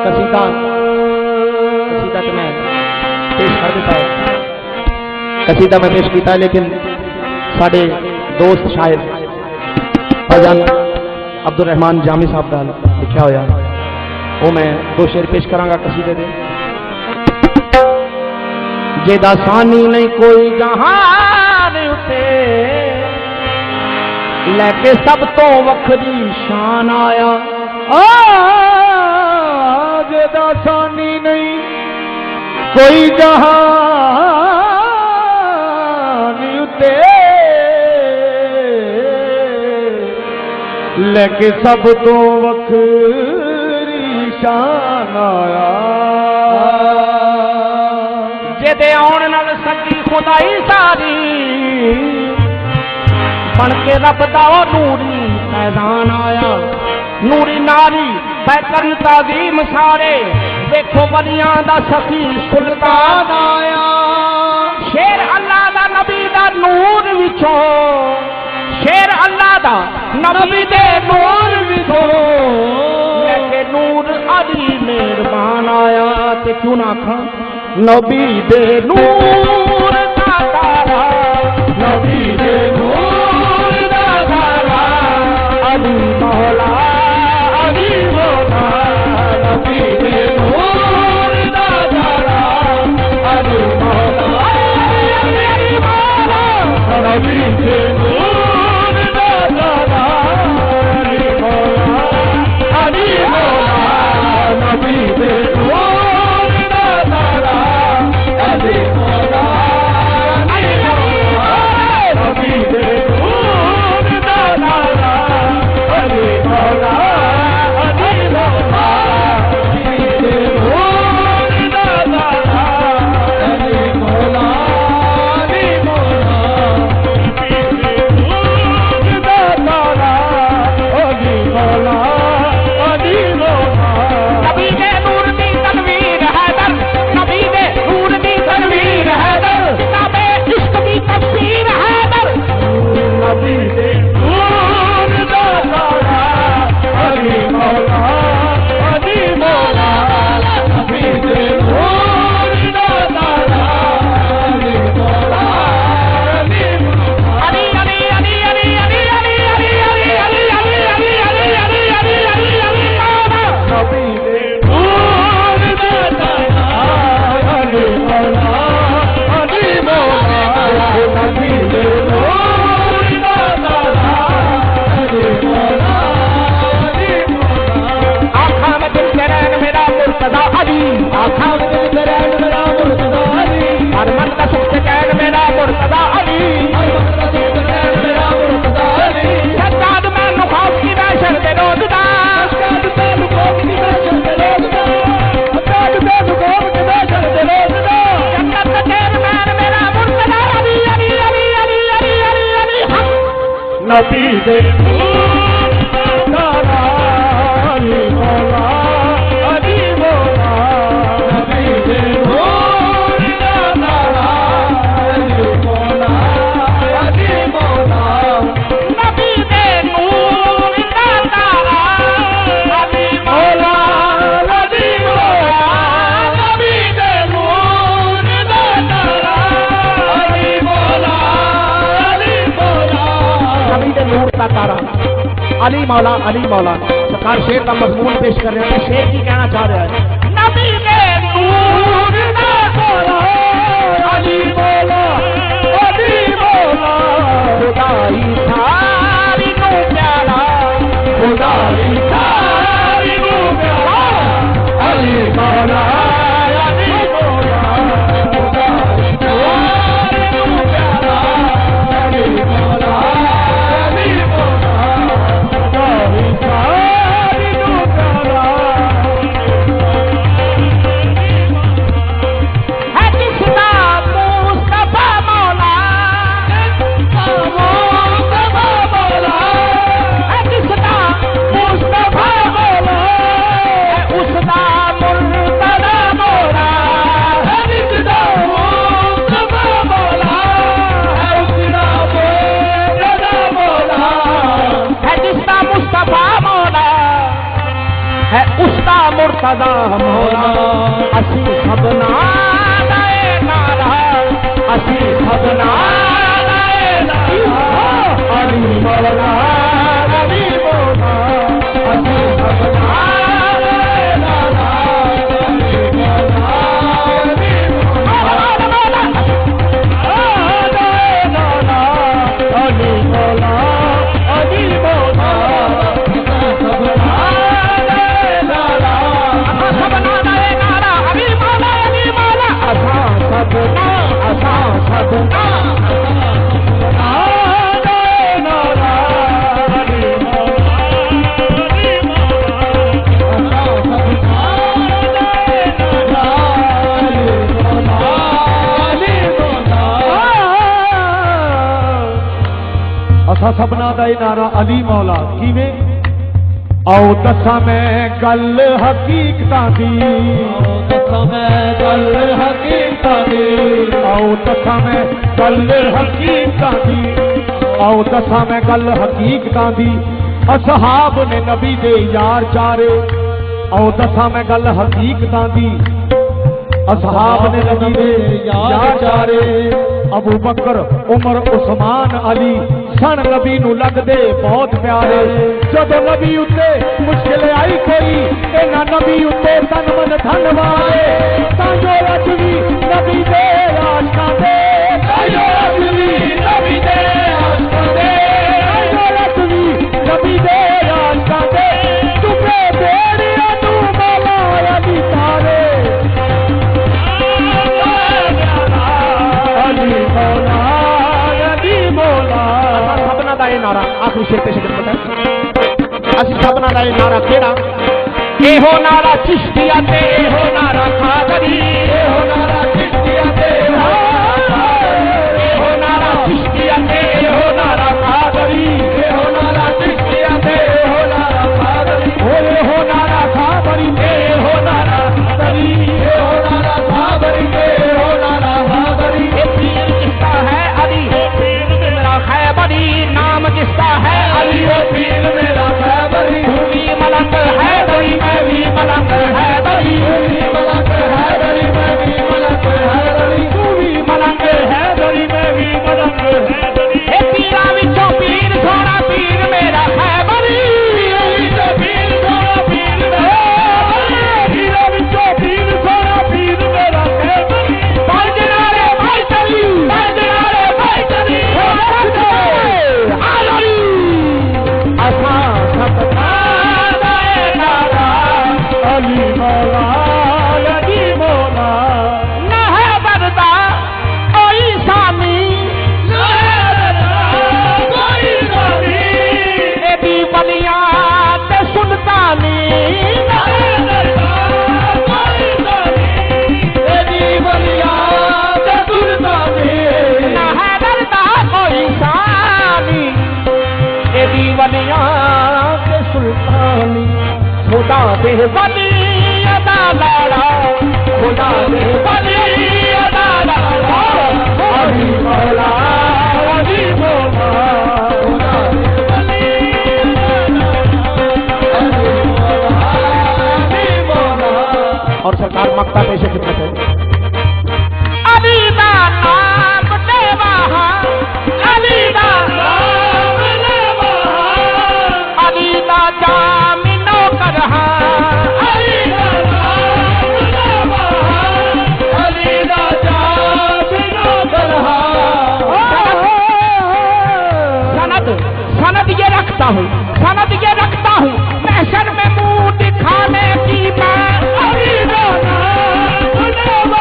कसीदा तो मैं पेश कर देता है, कसीदा मैं पेश किया, लेकिन साढ़े दोस्त शायर फैजान अब्दुल रहमान जामी साहब का लिखा होया वो मैं दो शेर पेश करांगा कसीदे दे। जेदा सानी नहीं कोई जहान उते लेके सब तो वखरी शान आया, जेदा सानी नहीं कोई जहान उते लेके सब तो वखरी शान आया, जेदे आउण नाल सकी खुदाई सारी बन के रब दा नूरी फैजान आया। नूरी नारी बैकन ताजीम सारे देखो बलियां दा सखी सुल्तान आया। शेर अल्लाह दा नबी दा नूर विचों, शेर अल्लाह दा नबी दे नूर विचों लेके नूर अली मेहरबान आया। ते क्यों ना आखा नबी दे नूर दा तारा, नबी दे नूर दा तारा, अली मौला अली मौला, नबी दे नूर दा तारा, अली मौला अली मौला, नबी दे नूर दा तारा, अली मौला अली मौला, नबी दे नूर दा तारा, अली मौला अली मौला, नबी दे नूर दा तारा, अली मौला अली मौला, नबी दे नूर दा तारा, अली मौला अली मौला, नबी दे नूर दा तारा, अली मौला अली मौला। नबी दे नूर दी तनवीर हैदर, नबी दे नूर दी तनवीर हैदर, किताबे इश्क दी तफसीर हैदर, नबी दे नूर दा तारा, अली मौला अली मौला, नबी दे नूर दा तारा, अली मौला अली मौला। अली अली अली अली अली अली अली अली अली अली अली अली अली अली अली अली मौला, नबी दे नूर दा तारा, अली मौला अली मौला, नबी दे नूर दा तारा, अली मौला अली मौला। आँखा में दिल के रैन मेरा मुर्तदा अली, आँखा में दिल के रैन मेरा मुर्तदा अली, हर मन का सुख चैन मेरा मुर्तदा अली, हर मन का सुख चैन मेरा मुर्तदा अली। सज्जाद मैं नुखौफ की दहशत दे रोज़दा, सज्जाद मैं नुखौफ की दहशत दे रोज़दा, सज्जाद मैं नुखौफ की दहशत दे रोज़दा। जन्नत का चेयरमैन मेरा मुर्तदा अली अली अली अली अली अली अली हक, नबी दे नूर दा तारा, अली मौला अली मौला, नबी दे नूर दा तारा, अली मौला अली मौला, नबी दे नूर दा तारा, अली मौला अली मौला, नबी दे नूर दा तारा, अली मौला अली मौला, नबी दे नूर दा तारा, अली मौला अली मौला। सरकार शेर का मजमून पेश कर रहे हैं, शेर की कहना चाह रहा है। नबी दे नूर दा तारा, अली मौला अली मौला, खुदाई सारी नू प्यारा, खुदाई सारी नू प्यारा, अली मौला अली मौला, खुदाई सारी नू प्यारा, अली मौला अली मौला, खुदाई सारी नू प्यारा। है किसदा मुस्तफा मौला दा मौला असी सबना दाए नारा असी सबना दाए नारा अली मौला अली मौला असी सबना दाए नारा अली मौला अली मौला दाए नारा अली मौला अली मौला असा सबना दा नारा अली मौला किवें आओ दसा मैं गल हकीकतां दी आओ दसा मैं गल हकीकतां दी आओ दसा मैं गल हकीकतां दी आओ दसा मैं गल हकीकतां दी असहाब ने नबी दे यार चारे आओ दसा मैं गल हकीकतां दी असहाब ने नबी दे यार चारे अबू बकर उमर उस्मान अली सन नबी नू लगदे बहुत प्यारे जदों नबी उत्ते मुश्किल आई कोई इन्हां नबी उत्ते तन मन धन वाए तां जो अज भी नबी दे आशिकां दे तां जो अज भी नबी दे आशिकां दे तां जो अज भी नबी दे आशिकां दे तुके बेड़ियां नू मौला अली तारे अली मौला अली मौला सबना दा नारा आखिरी शेर पेश करता असी सबना दा नारा केड़ा एहो नारा चिश्तिया ते एहो नारा खादरी एहो नारा चिश्तिया ते एहो नारा चिश्तिया ते एहो नारा खादरी एहो नारा चिश्तिया ते एहो नारा खादरी एहो नारा खादरी ते एहो नारा खादरी एहो नारा खादरी ते एहो नारा खादरी ए पीर किसका है अली पीर मेरा खैबरी नाम जिसका है अली वो पीर मेरा खैबरी तू भी मलंग है दरी मैं भी मलंग है दरी तू भी मलंग है दरी मैं भी मलंग है दरी तू भी मलंग है दरी मैं भी मलंग है दरी ए पीरा विचों पीर सोना पीर मेरा खैबरी पीर सोना पीर मेरा पीरा विचों पीर सोना पीर मेरा खैबरी भाई जनारे भाई चली भाई जनारे भाई चली अली मौला अली मौला न है बरदा कोई सामी न है बरदा कोई सामी एदी बलिया ते सुल्तानी न है बरदा कोई सामी एदी बलिया ते सुल्तानी न है बरदा कोई सामी एदी बलिया ते सुल्तानी खुदा दे वली अदा लाड़ा खुदा दे वली अदा लाड़ा अली मौला अली मौला खुदा दे वली अली मौला अली मौला और सरकार मक्ता पेशे खिदमत है अली दा नाम दे वहां अली दा नाम दे वहां अली दा जामिनो करहा अली दा नाम अली दा जामिनो करहा सनद ये रखता हूँ महशर में मुंह दिखाने की मैं अली दा नाम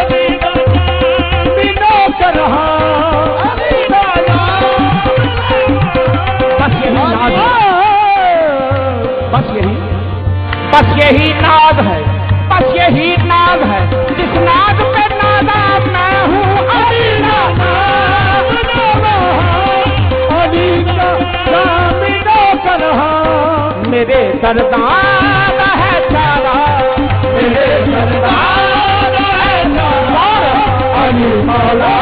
अली दा जामिनो करहा अली दा बस यही नाज है बस यही नाज है जिस नाज पे नादा मैं हूँ अली दा अली का जामिनो करहा मेरे दरदान है चारा मेरे दरदान है चारा अली मौला